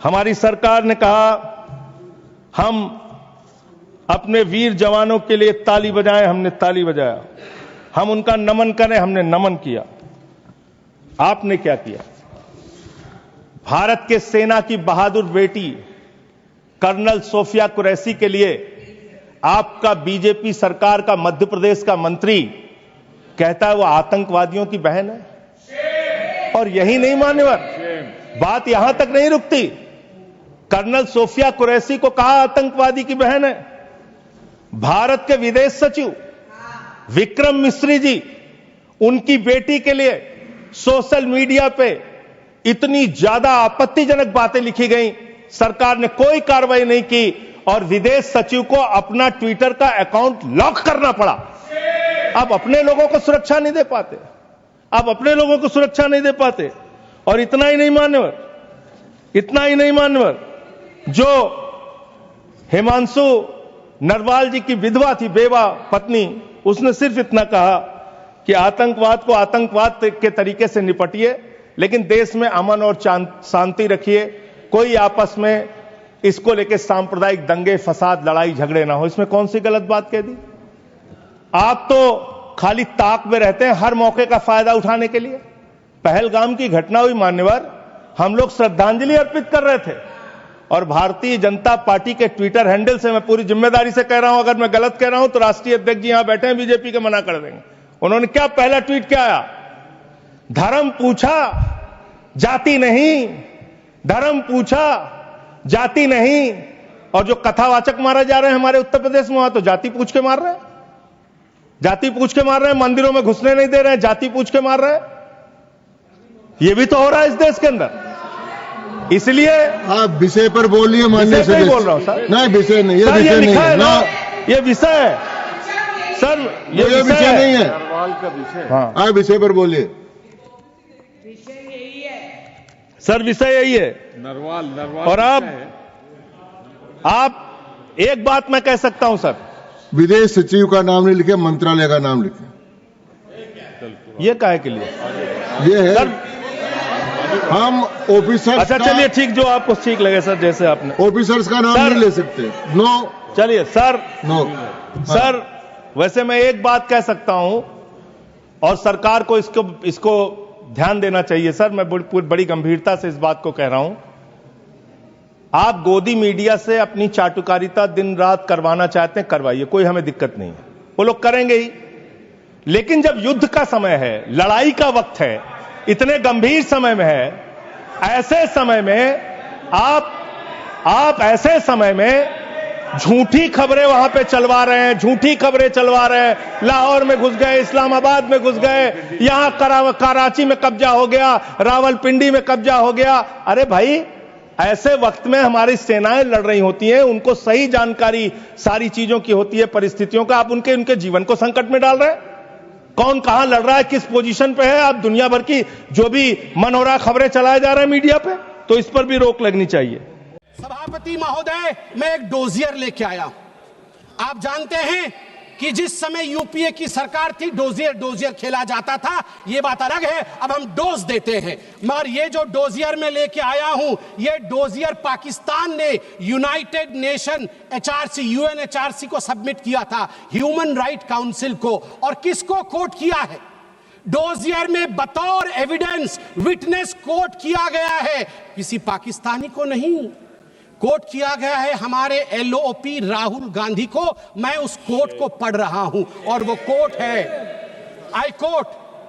हमारी सरकार ने कहा हम अपने वीर जवानों के लिए ताली बजाएं, हमने ताली बजाया। हम उनका नमन करें, हमने नमन किया। आपने क्या किया? भारत के सेना की बहादुर बेटी कर्नल सोफिया कुरैशी के लिए आपका बीजेपी सरकार का मध्य प्रदेश का मंत्री कहता है वो आतंकवादियों की बहन है। और यही नहीं मान्यवर, बात यहां तक नहीं रुकती। कर्नल सोफिया कुरैशी को कहा आतंकवादी की बहन है। भारत के विदेश सचिव विक्रम मिस्री जी, उनकी बेटी के लिए सोशल मीडिया पे इतनी ज्यादा आपत्तिजनक बातें लिखी गई, सरकार ने कोई कार्रवाई नहीं की और विदेश सचिव को अपना ट्विटर का अकाउंट लॉक करना पड़ा। अब अपने लोगों को सुरक्षा नहीं दे पाते, अब अपने लोगों को सुरक्षा नहीं दे पाते। और इतना ही नहीं मान्यवर, इतना ही नहीं मान्यवर, जो हिमांशु नरवाल जी की विधवा थी, बेवा पत्नी, उसने सिर्फ इतना कहा कि आतंकवाद को आतंकवाद के तरीके से निपटिए, लेकिन देश में अमन और शांति रखिए, कोई आपस में इसको लेकर सांप्रदायिक दंगे फसाद लड़ाई झगड़े ना हो। इसमें कौन सी गलत बात कह दी? आप तो खाली ताक में रहते हैं हर मौके का फायदा उठाने के लिए। पहलगाम की घटना हुई मान्यवर, हम लोग श्रद्धांजलि अर्पित कर रहे थे और भारतीय जनता पार्टी के ट्विटर हैंडल से, मैं पूरी जिम्मेदारी से कह रहा हूं, अगर मैं गलत कह रहा हूं तो राष्ट्रीय अध्यक्ष जी यहां बैठे हैं बीजेपी के, मना कर देंगे। उन्होंने क्या पहला ट्वीट क्या आया? धर्म पूछा जाति नहीं, धर्म पूछा जाति नहीं। और जो कथावाचक मारे जा रहे हैं हमारे उत्तर प्रदेश में, वहां तो जाति पूछ के मार रहे हैं, जाति पूछ के मार रहे हैं, मंदिरों में घुसने नहीं दे रहे हैं, जाति पूछ के मार रहे हैं। ये भी तो हो रहा है इस देश के अंदर। इसलिए आप विषय पर बोलिए। माननीय से बोल रहा हूं सर। नहीं, विषय नहीं, ये सर, विषय नहीं है ना, ये विषय है सर, ये विषय नहीं है। हाँ, आप विषय पर बोलिए सर, विषय यही है नरवाल। और आप एक बात मैं कह सकता हूं सर, विदेश सचिव का नाम नहीं लिखे, मंत्रालय का नाम लिखे। ये काहे के लिए? ये है सर, हम ऑफिसर्स, अच्छा चलिए ठीक, जो आपको ठीक लगे सर, जैसे आपने ऑफिसर्स का नाम सर, नहीं ले सकते। नो, चलिए सर, नो सर, वैसे मैं एक बात कह सकता हूं और सरकार को इसको ध्यान देना चाहिए सर। मैं बड़ी गंभीरता से इस बात को कह रहा हूं। आप गोदी मीडिया से अपनी चाटुकारिता दिन रात करवाना चाहते हैं, करवाइए, कोई हमें दिक्कत नहीं है, वो लोग करेंगे ही। लेकिन जब युद्ध का समय है, लड़ाई का वक्त है, इतने गंभीर समय में है, ऐसे समय में आप ऐसे समय में झूठी खबरें वहां पे चलवा रहे हैं, झूठी खबरें चलवा रहे हैं। लाहौर में घुस गए, इस्लामाबाद में घुस गए, यहां कराची में कब्जा हो गया, रावलपिंडी में कब्जा हो गया। अरे भाई, ऐसे वक्त में हमारी सेनाएं लड़ रही होती हैं, उनको सही जानकारी सारी चीजों की होती है, परिस्थितियों का। आप उनके जीवन को संकट में डाल रहे हैं। कौन कहां लड़ रहा है, किस पोजीशन पे है, आप दुनिया भर की जो भी मन हो रहा खबरें चलाए जा रहे हैं मीडिया पे, तो इस पर भी रोक लगनी चाहिए। सभापति महोदय, मैं एक डोजियर लेके आया। आप जानते हैं कि जिस समय यूपीए की सरकार थी, डोजियर खेला जाता था, ये बात अलग है, अब हम डोज देते हैं। मगर ये जो डोजियर में लेके आया हूं, ये डोजियर पाकिस्तान ने यूनाइटेड नेशन यूएनएचआरसी को सबमिट किया था, ह्यूमन राइट काउंसिल को। और किसको कोट किया है? डोजियर में बतौर एविडेंस, विटनेस कोट किया गया है, किसी पाकिस्तानी को नहीं, कोट किया गया है हमारे एलओपी राहुल गांधी को। मैं उस कोट को पढ़ रहा हूं और वो कोट है, I quote,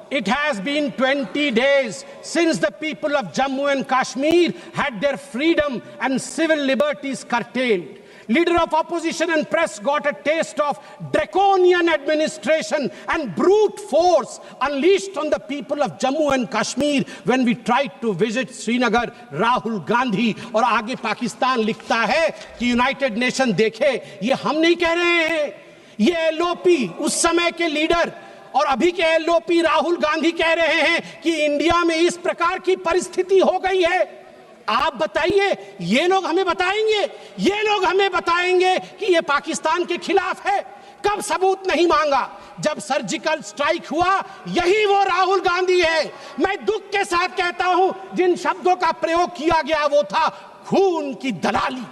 It has been 20 days since the people of Jammu and Kashmir had their freedom and civil liberties curtailed. Leader of opposition and press got a taste of draconian administration and brute force unleashed on the people of Jammu and Kashmir when we tried to visit Srinagar. Rahul Gandhi. और आगे पाकिस्तान लिखता है कि United nation देखे। ये हम नहीं कह रहे हैं, ये एलओपी उस समय के लीडर और अभी के एलओपी राहुल गांधी कह रहे हैं कि इंडिया में इस प्रकार की परिस्थिति हो गई है। आप बताइए, ये लोग हमें बताएंगे, ये लोग हमें बताएंगे कि ये पाकिस्तान के खिलाफ है। कब सबूत नहीं मांगा? जब सर्जिकल स्ट्राइक हुआ, यही वो राहुल गांधी है। मैं दुख के साथ कहता हूं, जिन शब्दों का प्रयोग किया गया वो था खून की दलाली।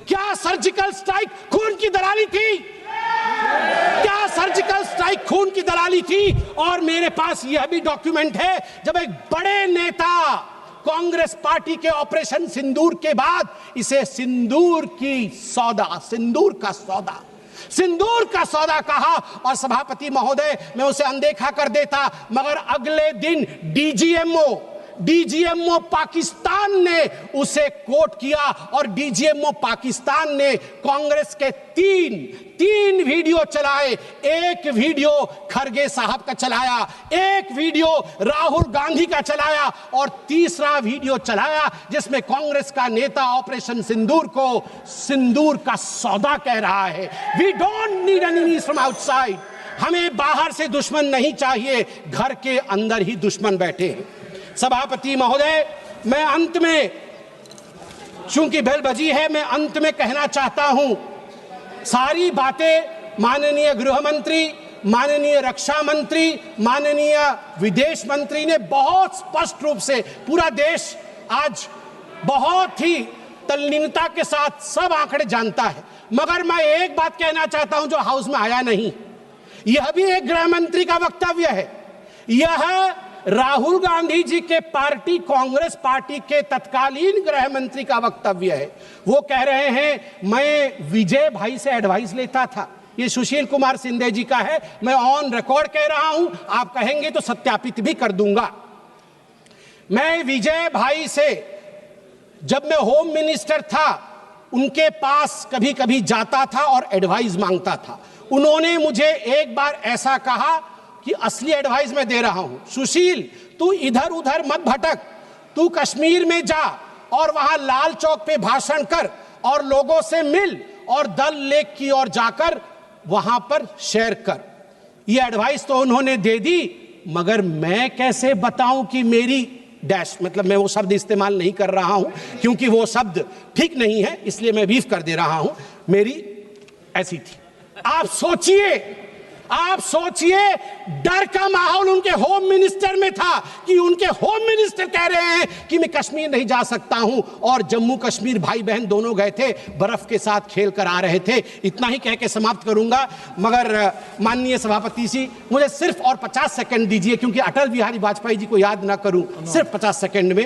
क्या सर्जिकल स्ट्राइक खून की दलाली थी? क्या सर्जिकल स्ट्राइक खून की दलाली थी? और मेरे पास यह भी डॉक्यूमेंट है, जब एक बड़े नेता कांग्रेस पार्टी के ऑपरेशन सिंदूर के बाद इसे सिंदूर का सौदा कहा और सभापति महोदय मैं उसे अनदेखा कर देता, मगर अगले दिन डीजीएमओ पाकिस्तान ने उसे कोट किया और डीजीएमओ पाकिस्तान ने कांग्रेस के तीन वीडियो चलाए। एक वीडियो खरगे साहब का चलाया, एक वीडियो राहुल गांधी का चलाया और तीसरा वीडियो चलाया जिसमें कांग्रेस का नेता ऑपरेशन सिंदूर को सिंदूर का सौदा कह रहा है। We don't need enemies from outside. हमें बाहर से दुश्मन नहीं चाहिए, घर के अंदर ही दुश्मन बैठे हैं। सभापति महोदय, मैं अंत में, चूंकि बेल बजी है, मैं अंत में कहना चाहता हूं, सारी बातें माननीय गृह मंत्री, माननीय रक्षा मंत्री, माननीय विदेश मंत्री ने बहुत स्पष्ट रूप से, पूरा देश आज बहुत ही तल्लीनता के साथ सब आंकड़े जानता है, मगर मैं एक बात कहना चाहता हूं जो हाउस में आया नहीं। यह भी एक गृह मंत्री का वक्तव्य है। यह राहुल गांधी जी के पार्टी कांग्रेस पार्टी के तत्कालीन गृह मंत्री का वक्तव्य है। वो कह रहे हैं मैं विजय भाई से एडवाइस लेता था। ये सुशील कुमार सिंधे जी का है, मैं ऑन रिकॉर्ड कह रहा हूं, आप कहेंगे तो सत्यापित भी कर दूंगा। मैं विजय भाई से, जब मैं होम मिनिस्टर था, उनके पास कभी कभी जाता था और एडवाइस मांगता था। उन्होंने मुझे एक बार ऐसा कहा कि असली एडवाइस मैं दे रहा हूं, सुशील तू इधर उधर मत भटक, तू कश्मीर में जा और वहां लाल चौक पे भाषण कर और लोगों से मिल और दल लेक की ओर जाकर वहां पर शेयर कर। ये एडवाइस तो उन्होंने दे दी, मगर मैं कैसे बताऊं कि मेरी डैश, मतलब मैं वो शब्द इस्तेमाल नहीं कर रहा हूं क्योंकि वो शब्द ठीक नहीं है, इसलिए मैं बीफ कर दे रहा हूं, मेरी ऐसी थी। आप सोचिए डर का माहौल उनके होम मिनिस्टर में था कि उनके होम मिनिस्टर कह रहे हैं कि मैं कश्मीर नहीं जा सकता हूं, और जम्मू कश्मीर भाई बहन दोनों गए थे, बर्फ के साथ खेल कर आ रहे थे। इतना ही कह के समाप्त करूंगा, मगर माननीय सभापति जी मुझे सिर्फ और 50 सेकंड दीजिए, क्योंकि अटल बिहारी वाजपेयी जी को याद ना करूं, सिर्फ 50 सेकंड में।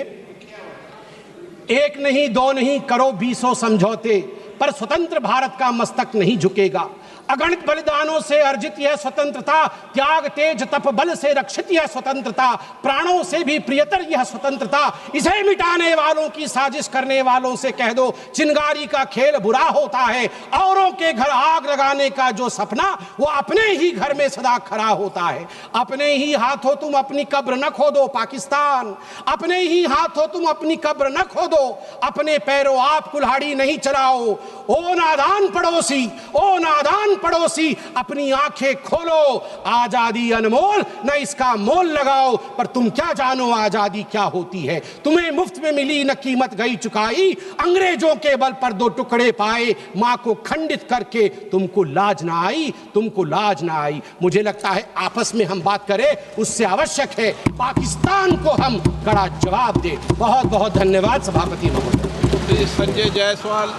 एक नहीं दो नहीं करो 20 समझौते, पर स्वतंत्र भारत का मस्तक नहीं झुकेगा। अगणित बलिदानों से अर्जित यह स्वतंत्रता, त्याग तेज तप बल से रक्षित यह स्वतंत्रता, प्राणों से भी प्रियतर यह स्वतंत्रता। इसे मिटाने वालों की साजिश करने वालों से कह दो, चिंगारी का खेल बुरा होता है। औरों के घर आग लगाने का जो सपना, वो अपने ही घर में सदा खड़ा होता है। अपने ही हाथों तुम अपनी कब्र न खोदो पाकिस्तान, अपने ही हाथों तुम अपनी कब्र न खोदो, अपने पैरों आप कुल्हाड़ी नहीं चलाओ। ओ नादान पड़ोसी, ओ नादान पड़ोसी, अपनी आंखें खोलो, आजादी अनमोल, न इसका मोल लगाओ। पर तुम क्या जानो आजादी क्या होती है, तुम्हें मुफ्त में मिली न कीमत गई चुकाई। अंग्रेजों के बल पर 2 टुकड़े पाए, मां को खंडित करके तुमको लाज ना आई, तुमको लाज ना आई। मुझे लगता है आपस में हम बात करें, उससे आवश्यक है पाकिस्तान को हम कड़ा जवाब दें। बहुत बहुत धन्यवाद सभापति महोदय। संजय जायसवाल।